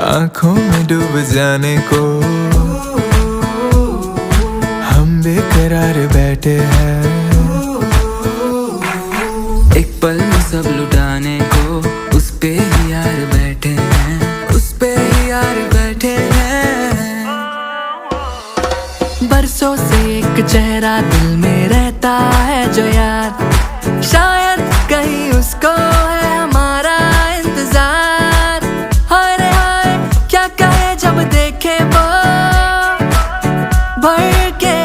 आंखों में डूब जाने को हम बेकरार बैठे हैं।